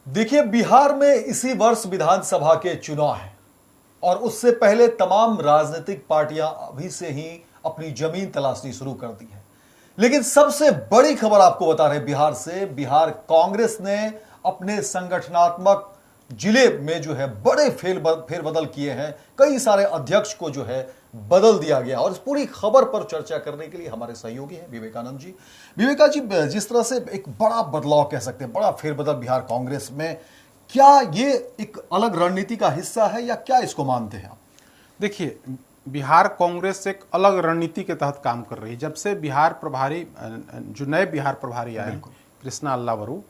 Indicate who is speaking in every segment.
Speaker 1: देखिए, बिहार में इसी वर्ष विधानसभा के चुनाव हैं और उससे पहले तमाम राजनीतिक पार्टियां अभी से ही अपनी जमीन तलाशनी शुरू कर दी है। लेकिन सबसे बड़ी खबर आपको बता रहे बिहार से, बिहार कांग्रेस ने अपने संगठनात्मक जिले में जो है बड़े फेरबदल किए हैं। कई सारे अध्यक्ष को जो है बदल दिया गया और इस पूरी खबर पर चर्चा करने के लिए हमारे सहयोगी हैं विवेकानंद जी। विवेका जी, जिस तरह से एक बड़ा बदलाव कह सकते हैं, बड़ा फेरबदल बिहार कांग्रेस में, क्या ये एक अलग रणनीति का हिस्सा है या क्या इसको मानते हैं आप?
Speaker 2: देखिए, बिहार कांग्रेस एक अलग रणनीति के तहत काम कर रही है। जब से बिहार प्रभारी, जो नए बिहार प्रभारी आए कृष्णा अल्लावरू,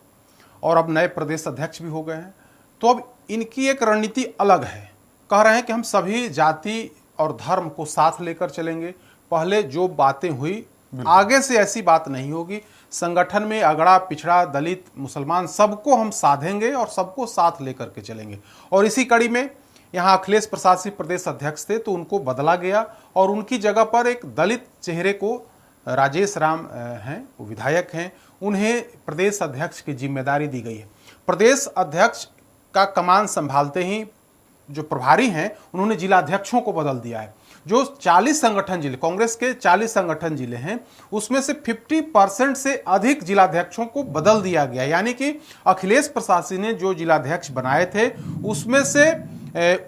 Speaker 2: और अब नए प्रदेश अध्यक्ष भी हो गए हैं, तो अब इनकी एक रणनीति अलग है। कह रहे हैं कि हम सभी जाति और धर्म को साथ लेकर चलेंगे। पहले जो बातें हुई, आगे से ऐसी बात नहीं होगी। संगठन में अगड़ा पिछड़ा दलित मुसलमान सबको हम साधेंगे और सबको साथ लेकर के चलेंगे। और इसी कड़ी में यहाँ अखिलेश प्रसाद सिंह प्रदेश अध्यक्ष थे, तो उनको बदला गया और उनकी जगह पर एक दलित चेहरे को, राजेश राम हैं, वो विधायक हैं, उन्हें प्रदेश अध्यक्ष की जिम्मेदारी दी गई है। प्रदेश अध्यक्ष का कमान संभालते ही जो प्रभारी हैं उन्होंने जिला अध्यक्षों को बदल दिया है। जो 40 संगठन जिले, कांग्रेस के 40 संगठन जिले हैं, उसमें से 50% से अधिक जिलाध्यक्षों को बदल दिया गया। यानी कि अखिलेश प्रसाद सिंह ने जो जिलाध्यक्ष बनाए थे उसमें से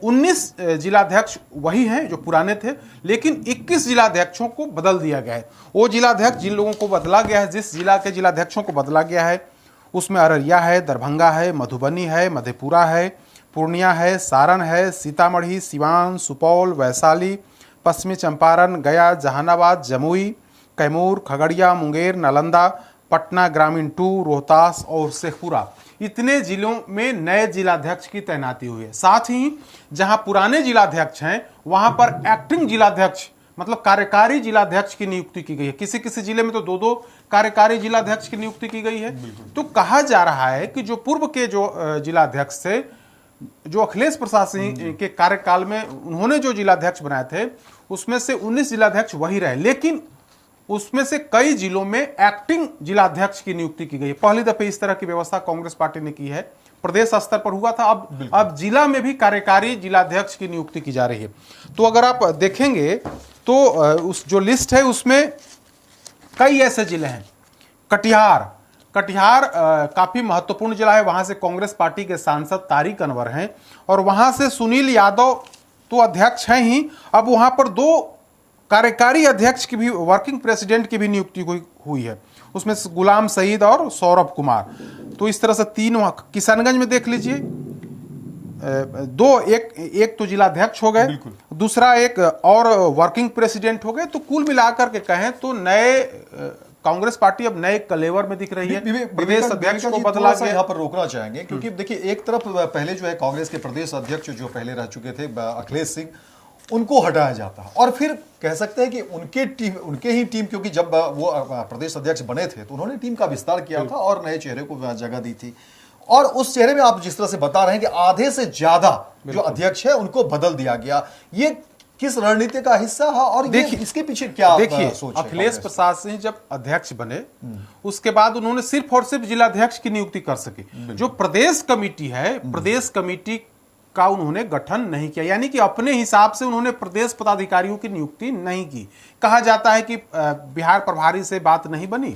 Speaker 2: 19 जिलाध्यक्ष वही हैं जो पुराने थे, लेकिन 21 जिलाध्यक्षों को बदल दिया गया है। वो जिलाध्यक्ष जिन लोगों को बदला गया है, जिस जिला के जिलाध्यक्षों को बदला गया है, उसमें अररिया है, दरभंगा है, मधुबनी है, मधेपुरा है, पूर्णिया है, सारण है, सीतामढ़ी, सिवान, सुपौल, वैशाली, पश्चिमी चंपारण, गया, जहानाबाद, जमुई, कैमूर, खगड़िया, मुंगेर, नालंदा, पटना ग्रामीण 2, रोहतास और शेखपुरा, इतने जिलों में नए जिलाध्यक्ष की तैनाती हुई है। साथ ही जहां पुराने जिलाध्यक्ष हैं वहां पर एक्टिंग जिलाध्यक्ष, मतलब कार्यकारी जिलाध्यक्ष की नियुक्ति की गई है। किसी किसी जिले में तो 2-2 कार्यकारी जिलाध्यक्ष की नियुक्ति की गई है। तो कहा जा रहा है कि जो पूर्व के जो जिलाध्यक्ष थे, जो अखिलेश प्रसाद सिंह के कार्यकाल में उन्होंने जो जिलाध्यक्ष बनाए थे, उसमें से 19 जिलाध्यक्ष वही रहे, लेकिन उसमें से कई जिलों में एक्टिंग जिलाध्यक्ष की नियुक्ति की गई है। पहली दफे इस तरह की व्यवस्था कांग्रेस पार्टी ने की है। प्रदेश स्तर पर हुआ था, अब जिला में भी कार्यकारी जिलाध्यक्ष की नियुक्ति की जा रही है। तो अगर आप देखेंगे तो उस जो लिस्ट है उसमें कई ऐसे जिले हैं। कटिहार काफी महत्वपूर्ण जिला है। वहां से कांग्रेस पार्टी के सांसद तारिक अनवर हैं और वहां से सुनील यादव तो अध्यक्ष हैं ही, अब वहां पर 2 कार्यकारी अध्यक्ष की भी, वर्किंग प्रेसिडेंट की भी नियुक्ति हुई है। उसमें गुलाम सईद और सौरभ कुमार। तो इस तरह से 3 वहां किशनगंज में देख लीजिए, 2, एक तो जिलाध्यक्ष हो गए, दूसरा एक और वर्किंग प्रेसिडेंट हो गए। तो कुल मिलाकर के कहें तो नए कांग्रेस पार्टी अब नए कलेवर में दिख रही है। प्रदेश अध्यक्ष को बदला गया।
Speaker 1: यहाँ पर रोकना चाहेंगे क्योंकि देखिए, एक तरफ पहले जो है कांग्रेस के प्रदेश अध्यक्ष जो पहले रह चुके थे अखिलेश सिंह, उनको हटाया जाता है और फिर कह सकते हैं कि उनके ही टीम, क्योंकि जब वो प्रदेश अध्यक्ष बने थे तो उन्होंने टीम का विस्तार किया था और नए चेहरे को जगह दी थी। और उस चेहरे में आप जिस तरह से बता रहे हैं कि आधे से ज्यादा जो अध्यक्ष है उनको बदल दिया गया, ये किस रणनीति का हिस्सा है और देखिए इसके पीछे क्या सोच है?
Speaker 2: अखिलेश प्रसाद सिंह जब अध्यक्ष बने उसके बाद उन्होंने सिर्फ और सिर्फ जिलाध्यक्ष की नियुक्ति कर सके। जो प्रदेश कमेटी है, प्रदेश कमेटी का उन्होंने गठन नहीं किया, यानी कि अपने हिसाब से उन्होंने प्रदेश पदाधिकारियों की नियुक्ति नहीं की। कहा जाता है कि बिहार प्रभारी से बात नहीं बनी,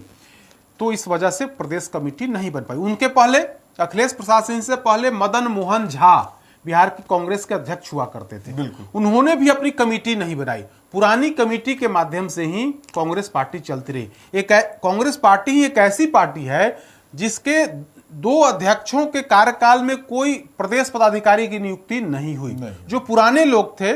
Speaker 2: तो इस वजह से प्रदेश कमेटी नहीं बन पाई। उनके पहले, अखिलेश प्रसाद सिंह से पहले मदन मोहन झा बिहार की कांग्रेस के अध्यक्ष हुआ करते थे, उन्होंने भी अपनी कमेटी नहीं बनाई। पुरानी कमेटी के माध्यम से ही कांग्रेस पार्टी चलती रही। कांग्रेस पार्टी ही एक ऐसी पार्टी है जिसके 2 अध्यक्षों के कार्यकाल में कोई प्रदेश पदाधिकारी की नियुक्ति नहीं हुई। जो पुराने लोग थे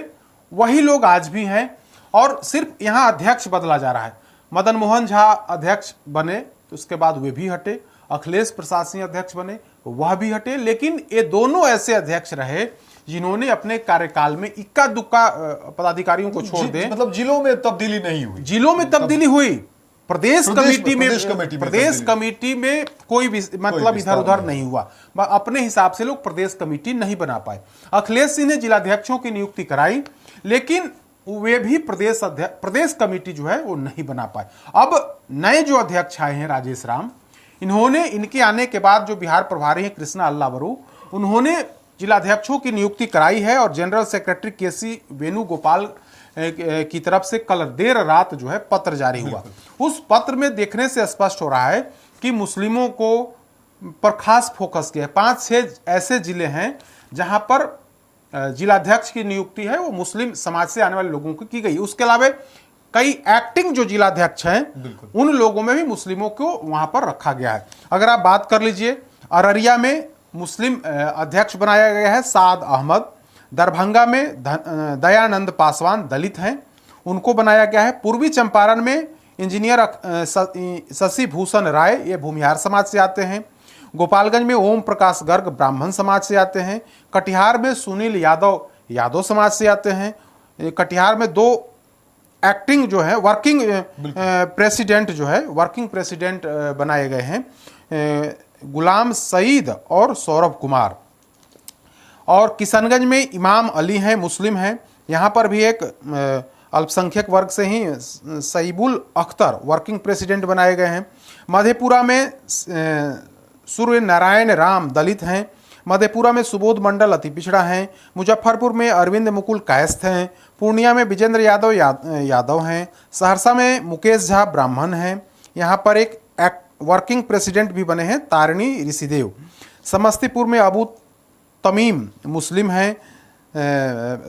Speaker 2: वही लोग आज भी हैं और सिर्फ यहां अध्यक्ष बदला जा रहा है। मदन मोहन झा अध्यक्ष बने तो उसके बाद वे भी हटे, अखिलेश प्रसाद सिंह अध्यक्ष बने वह भी हटे, लेकिन ये दोनों ऐसे अध्यक्ष रहे जिन्होंने अपने कार्यकाल में इक्का दुक्का पदाधिकारियों को छोड़ दे,
Speaker 1: मतलब जिलों में तब्दीली नहीं हुई।
Speaker 2: जिलों में तब्दीली हुई, प्रदेश कमेटी में कोई मतलब इधर उधर नहीं हुआ। अपने हिसाब से लोग प्रदेश कमेटी नहीं बना पाए। अखिलेश सिंह ने जिलाध्यक्षों की नियुक्ति कराई, लेकिन वे भी प्रदेश कमेटी जो है वो नहीं बना पाए। अब नए जो अध्यक्ष आए हैं राजेश राम, इन्होंने, इनके आने के बाद जो बिहार प्रभारी हैं कृष्णा अल्लावरू, उन्होंने जिलाध्यक्षों की नियुक्ति कराई है और जनरल सेक्रेटरी केसी वेणुगोपाल की तरफ से कल देर रात जो है पत्र जारी हुआ। उस पत्र में देखने से स्पष्ट हो रहा है कि मुस्लिमों को पर खास फोकस किया है। 5-6 ऐसे जिले हैं जहां पर जिलाध्यक्ष की नियुक्ति है वो मुस्लिम समाज से आने वाले लोगों की गई। उसके अलावा कई एक्टिंग जो जिलाध्यक्ष हैं उन लोगों में भी मुस्लिमों को वहां पर रखा गया है। अगर आप बात कर लीजिए, अररिया में मुस्लिम अध्यक्ष बनाया गया है साद अहमद, दरभंगा में दयानंद पासवान दलित हैं, उनको बनाया गया है। पूर्वी चंपारण में इंजीनियर शशि भूषण राय, ये भूमिहार समाज से आते हैं। गोपालगंज में ओम प्रकाश गर्ग ब्राह्मण समाज से आते हैं। कटिहार में सुनील यादव यादव समाज से आते हैं। कटिहार में 2 एक्टिंग जो है वर्किंग प्रेसिडेंट जो है वर्किंग प्रेसिडेंट बनाए गए हैं, गुलाम सईद और सौरभ कुमार। और किशनगंज में इमाम अली हैं, मुस्लिम हैं। यहाँ पर भी एक अल्पसंख्यक वर्ग से ही सईबुल अख्तर वर्किंग प्रेसिडेंट बनाए गए हैं। मधेपुरा में सूर्य नारायण राम दलित हैं। मधेपुरा में सुबोध मंडल अति पिछड़ा हैं। मुजफ्फरपुर में अरविंद मुकुल कायस्थ हैं। पूर्णिया में विजेंद्र यादव हैं। सहरसा में मुकेश झा ब्राह्मण हैं। यहाँ पर एक वर्किंग प्रेसिडेंट भी बने हैं, तारिणी ऋषिदेव। समस्तीपुर में अबू तमीम मुस्लिम हैं।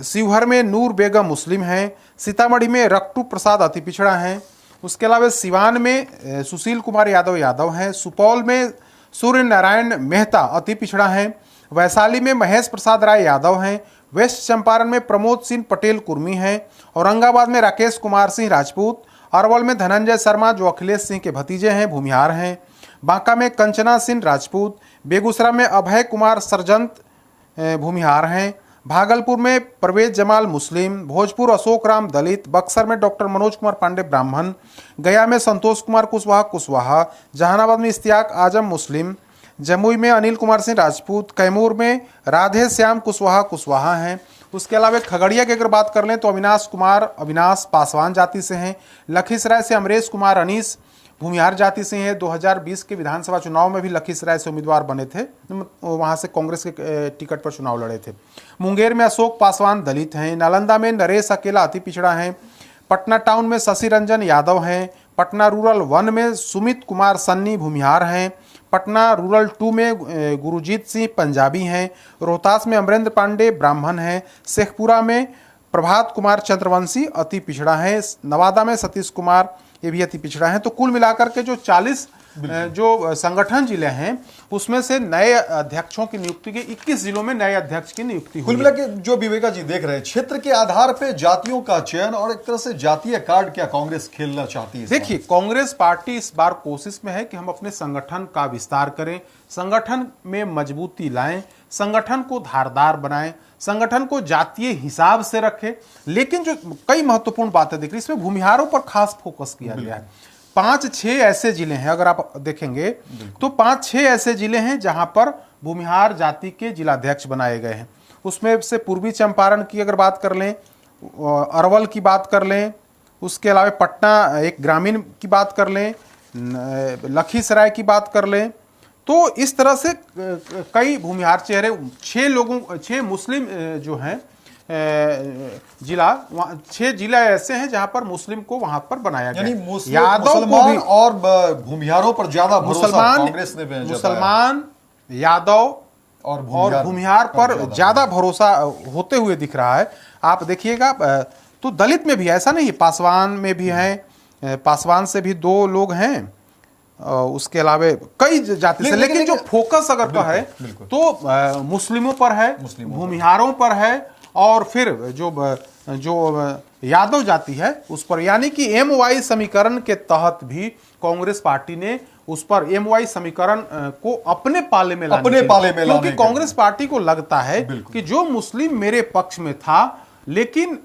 Speaker 2: शिवहर में नूर बेगम मुस्लिम हैं। सीतामढ़ी में रक्टू प्रसाद अति पिछड़ा हैं। उसके अलावा सिवान में सुशील कुमार यादव हैं। सुपौल में सूर्य नारायण मेहता अति पिछड़ा हैं। वैशाली में महेश प्रसाद राय यादव हैं। वेस्ट चंपारण में प्रमोद सिंह पटेल कुर्मी हैं। औरंगाबाद में राकेश कुमार सिंह राजपूत। अरवल में धनंजय शर्मा जो अखिलेश सिंह के भतीजे हैं, भूमिहार हैं। बांका में कंचना सिंह राजपूत। बेगूसराय में अभय कुमार सरजंत भूमिहार हैं। भागलपुर में परवेज जमाल मुस्लिम। भोजपुर अशोक राम दलित। बक्सर में डॉक्टर मनोज कुमार पांडे ब्राह्मण। गया में संतोष कुमार कुशवाहा। जहानाबाद में इश्तियाक आजम मुस्लिम। जमुई में अनिल कुमार सिंह राजपूत। कैमूर में राधे श्याम कुशवाहा हैं। उसके अलावा खगड़िया की अगर बात कर लें तो अविनाश पासवान जाति से हैं। लखीसराय से अमरेश कुमार अनीस भूमिहार जाति से हैं। 2020 के विधानसभा चुनाव में भी लखीसराय से उम्मीदवार बने थे, वहां से कांग्रेस के टिकट पर चुनाव लड़े थे। मुंगेर में अशोक पासवान दलित हैं। नालंदा में नरेश अकेला अति पिछड़ा हैं। पटना टाउन में शशि रंजन यादव हैं। पटना रूरल 1 में सुमित कुमार सन्नी भूमिहार हैं। पटना रूरल 2 में गुरुजीत सिंह पंजाबी हैं। रोहतास में अमरेंद्र पांडे ब्राह्मण हैं। शेखपुरा में प्रभात कुमार चंद्रवंशी अति पिछड़ा है। नवादा में सतीश कुमार ये भी अति पिछड़ा है। तो कुल मिलाकर के जो 40 जो संगठन जिले हैं उसमें से नए अध्यक्षों की नियुक्ति के 21 जिलों में नए अध्यक्ष की नियुक्ति हुई।
Speaker 1: कुल मिला के जो विवेका जी देख रहे हैं, क्षेत्र के आधार पे जातियों का चयन और एक तरह से जातीय कार्ड क्या कांग्रेस खेलना चाहती है?
Speaker 2: देखिए, कांग्रेस पार्टी इस बार कोशिश में है कि हम अपने संगठन का विस्तार करें, संगठन में मजबूती लाएं, संगठन को धारदार बनाएं, संगठन को जातीय हिसाब से रखें। लेकिन जो कई महत्वपूर्ण बातें दिख रही, इसमें भूमिहारों पर खास फोकस किया गया है। 5-6 ऐसे जिले हैं, अगर आप देखेंगे तो 5-6 ऐसे जिले हैं जहां पर भूमिहार जाति के जिलाध्यक्ष बनाए गए हैं। उसमें से पूर्वी चंपारण की अगर बात कर लें, अरवल की बात कर लें, उसके अलावा पटना एक ग्रामीण की बात कर लें, लखीसराय की बात कर लें, तो इस तरह से कई भूमिहार चेहरे 6 मुस्लिम जो हैं जिला, 6 जिला ऐसे हैं जहां पर मुस्लिम को वहां पर बनाया गया।
Speaker 1: यादव को भी और भूमिहारों पर ज्यादा भरोसा कांग्रेस ने
Speaker 2: मुसलमान, यादव और भूमिहार पर ज्यादा भरोसा होते हुए दिख रहा है। आप देखिएगा तो दलित में भी ऐसा नहीं है, पासवान में भी है, पासवान से भी 2 लोग हैं, उसके अलावा कई जाति से। लेकिन जो फोकस अगर का है तो मुस्लिमों पर है, भूमिहारों पर है, और फिर जो यादव जाति है उस पर, यानी कि MY समीकरण के तहत भी कांग्रेस पार्टी ने उस पर MY समीकरण को अपने पाले में लाने, क्योंकि कांग्रेस पार्टी को लगता है कि जो मुस्लिम मेरे पक्ष में था, लेकिन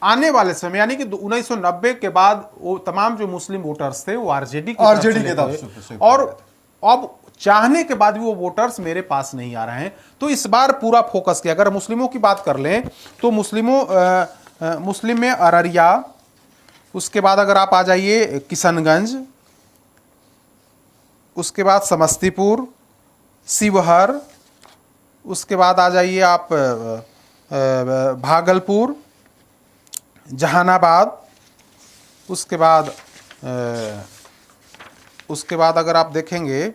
Speaker 2: आने वाले समय यानी कि 1990 के बाद वो तमाम जो मुस्लिम वोटर्स थे वो आरजेडी के तरफ, और अब चाहने के बाद भी वो वोटर्स मेरे पास नहीं आ रहे हैं। तो इस बार पूरा फोकस किया। अगर मुस्लिमों की बात कर लें तो मुस्लिम में अररिया, उसके बाद अगर आप आ जाइए किशनगंज, उसके बाद समस्तीपुर, शिवहर, उसके बाद आ जाइए आप भागलपुर, जहानाबाद, उसके बाद अगर आप देखेंगे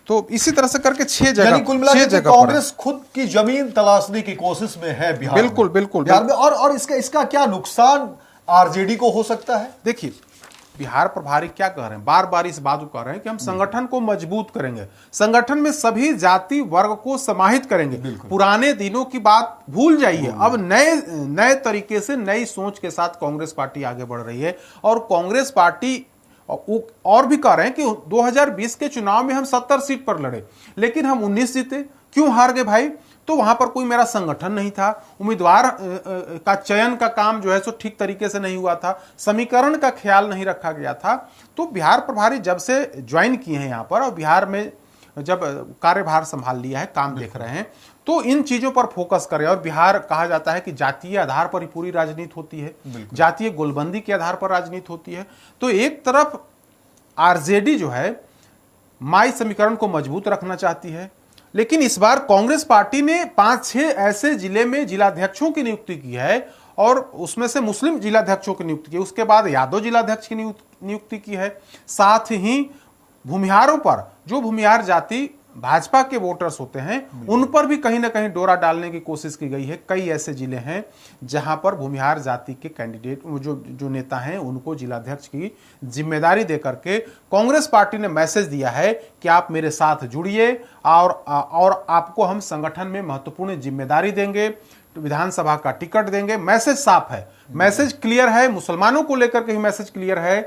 Speaker 2: तो इसी तरह से करके 6 जगह,
Speaker 1: कुल मिला के कांग्रेस खुद की जमीन तलाशने की कोशिश में है बिहार
Speaker 2: बिल्कुल
Speaker 1: में।
Speaker 2: बिल्कुल
Speaker 1: बिहार में और इसका क्या नुकसान आरजेडी को हो सकता है?
Speaker 2: देखिए, बिहार प्रभारी क्या कह रहे हैं, बार बार इस बात को कह रहे हैं कि हम संगठन को मजबूत करेंगे, संगठन में सभी जाति वर्ग को समाहित करेंगे। पुराने दिनों की बात भूल जाइए, अब नए तरीके से नई सोच के साथ कांग्रेस पार्टी आगे बढ़ रही है। और कांग्रेस पार्टी और भी कह रहे हैं कि 2020 के चुनाव में हम 70 सीट पर लड़े, लेकिन हम 19 जीते। क्यों हार गए भाई? तो वहां पर कोई मेरा संगठन नहीं था, उम्मीदवार का चयन का काम जो है सो ठीक तरीके से नहीं हुआ था, समीकरण का ख्याल नहीं रखा गया था। तो बिहार प्रभारी जब से ज्वाइन किए हैं यहाँ पर और बिहार में जब कार्यभार संभाल लिया है, काम देख रहे हैं, तो इन चीजों पर फोकस करें। और बिहार कहा जाता है कि जातीय आधार पर ही पूरी राजनीति होती है, जातीय गोलबंदी के आधार पर राजनीति होती है। तो एक तरफ आरजेडी जो है माई समीकरण को मजबूत रखना चाहती है, लेकिन इस बार कांग्रेस पार्टी ने 5-6 ऐसे जिले में जिलाध्यक्षों की नियुक्ति की है और उसमें से मुस्लिम जिलाध्यक्षों की नियुक्ति की, उसके बाद यादव जिलाध्यक्ष की नियुक्ति की है। साथ ही भूमिहारों पर, जो भूमिहार जाति भाजपा के वोटर्स होते हैं, उन पर भी कहीं ना कहीं डोरा डालने की कोशिश की गई है। कई ऐसे जिले हैं जहां पर भूमिहार जाति के कैंडिडेट जो नेता हैं उनको जिलाध्यक्ष की जिम्मेदारी देकर के कांग्रेस पार्टी ने मैसेज दिया है कि आप मेरे साथ जुड़िए और आपको हम संगठन में महत्वपूर्ण जिम्मेदारी देंगे, विधानसभा का टिकट देंगे। मैसेज साफ है, मैसेज क्लियर है, मुसलमानों को लेकर के भी मैसेज क्लियर है,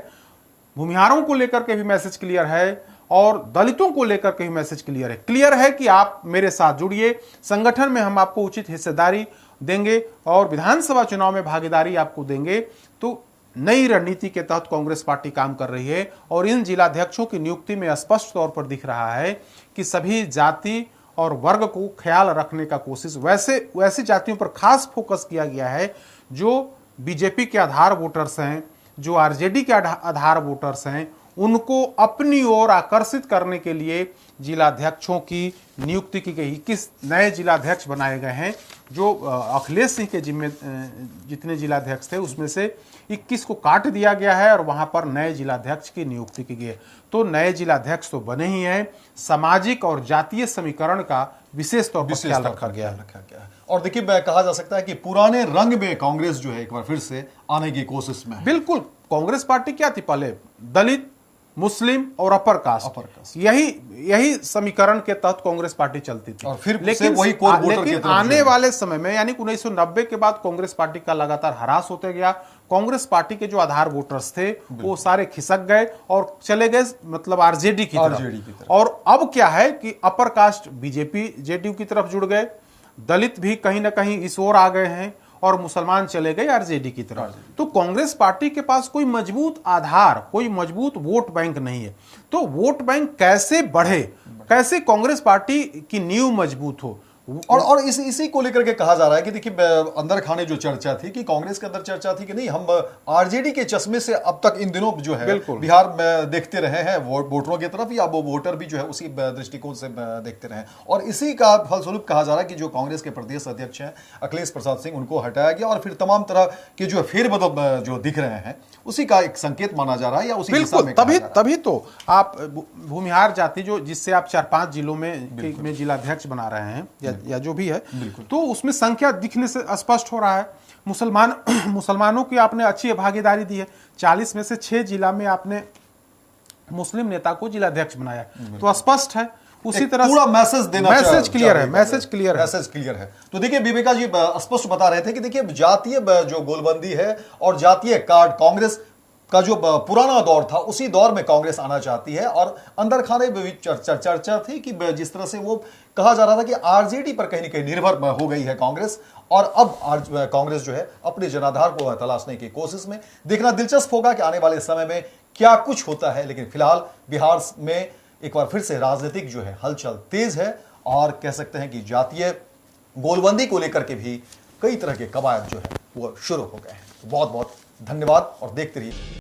Speaker 2: भूमिहारों को लेकर के भी मैसेज क्लियर है और दलितों को लेकर के भी मैसेज क्लियर है कि आप मेरे साथ जुड़िए, संगठन में हम आपको उचित हिस्सेदारी देंगे और विधानसभा चुनाव में भागीदारी आपको देंगे। तो नई रणनीति के तहत कांग्रेस पार्टी काम कर रही है और इन जिलाध्यक्षों की नियुक्ति में स्पष्ट तौर पर दिख रहा है कि सभी जाति और वर्ग को ख्याल रखने का कोशिश, वैसी जातियों पर खास फोकस किया गया है जो बीजेपी के आधार वोटर्स हैं, जो आरजेडी के आधार वोटर्स हैं, उनको अपनी ओर आकर्षित करने के लिए जिलाध्यक्षों की नियुक्ति की गई। 21 नए जिलाध्यक्ष बनाए गए हैं, जो अखिलेश सिंह के जितने जिलाध्यक्ष थे उसमें से 21 को काट दिया गया है और वहां पर नए जिलाध्यक्ष की नियुक्ति की गई है। तो नए जिलाध्यक्ष तो बने ही हैं, सामाजिक और जातीय समीकरण का विशेष तौर पर ख्याल रखा गया है।
Speaker 1: और देखिए, कहा जा सकता है कि पुराने रंग में कांग्रेस जो है एक बार फिर से आने की कोशिश में है।
Speaker 2: बिल्कुल, कांग्रेस पार्टी क्या थी पहले? दलित, मुस्लिम और अपर कास्ट, यही समीकरण के तहत कांग्रेस पार्टी चलती थी।
Speaker 1: और फिर लेकिन वही कोर वोटर
Speaker 2: लेकिन आने वाले समय में यानी 1990 के बाद कांग्रेस पार्टी का लगातार ह्रास होते गया। कांग्रेस पार्टी के जो आधार वोटर्स थे वो सारे खिसक गए और चले गए मतलब आरजेडी की तरफ। और अब क्या है कि अपर कास्ट बीजेपी जेडीयू की तरफ जुड़ गए, दलित भी कहीं ना कहीं इस ओर आ गए हैं और मुसलमान चले गए आरजेडी की तरफ। तो कांग्रेस पार्टी के पास कोई मजबूत आधार, कोई मजबूत वोट बैंक नहीं है। तो वोट बैंक कैसे बढ़े, कैसे कांग्रेस पार्टी की नींव मजबूत हो,
Speaker 1: और इसी को लेकर के कहा जा रहा है कि देखिए, अंदर खाने जो चर्चा थी कि कांग्रेस के अंदर चर्चा थी कि नहीं, हम आरजेडी के चश्मे से अब तक इन दिनों जो है बिहार में देखते रहे हैं वोटरों की तरफ, या वो वोटर भी जो है उसी दृष्टिकोण से देखते रहे। और इसी का फलस्वरूप कहा जा रहा है कि जो कांग्रेस के प्रदेश अध्यक्ष हैं अखिलेश प्रसाद सिंह, उनको हटाया गया और फिर तमाम तरह के जो फेरबदल जो दिख रहे हैं उसी का एक संकेत माना जा रहा है, या उसी दिशा में
Speaker 2: तभी तो आप भूमिहार जाति जो जिससे आप 4-5 जिलों में जिलाध्यक्ष बना रहे हैं या जो भी है, तो उसमें संख्या दिखने से स्पष्ट हो रहा है। मुसलमानों की आपने अच्छी भागीदारी दी है, 40 में से 6 जिला में आपने मुस्लिम नेता को जिलाध्यक्ष बनाया, तो स्पष्ट है। उसी तरह
Speaker 1: पूरा मैसेज देना,
Speaker 2: मैसेज क्लियर है।
Speaker 1: तो देखिए, विवेका जी स्पष्ट बता रहे थे कि देखिए, जातीय जो गोलबंदी है और जातीय कार्ड, कांग्रेस का जो पुराना दौर था उसी दौर में कांग्रेस आना चाहती है। और अंदर खाने में भी चर्चा थी कि जिस तरह से वो कहा जा रहा था कि आरजेडी पर कहीं ना कहीं निर्भर हो गई है कांग्रेस, और अब कांग्रेस जो है अपने जनाधार को तलाशने की कोशिश में। देखना दिलचस्प होगा कि आने वाले समय में क्या कुछ होता है। लेकिन फिलहाल बिहार में एक बार फिर से राजनीतिक जो है हलचल तेज है और कह सकते हैं कि जातीय गोलबंदी को लेकर के भी कई तरह के कवायद जो है वो शुरू हो गए हैं। बहुत बहुत धन्यवाद और देखते रहिए।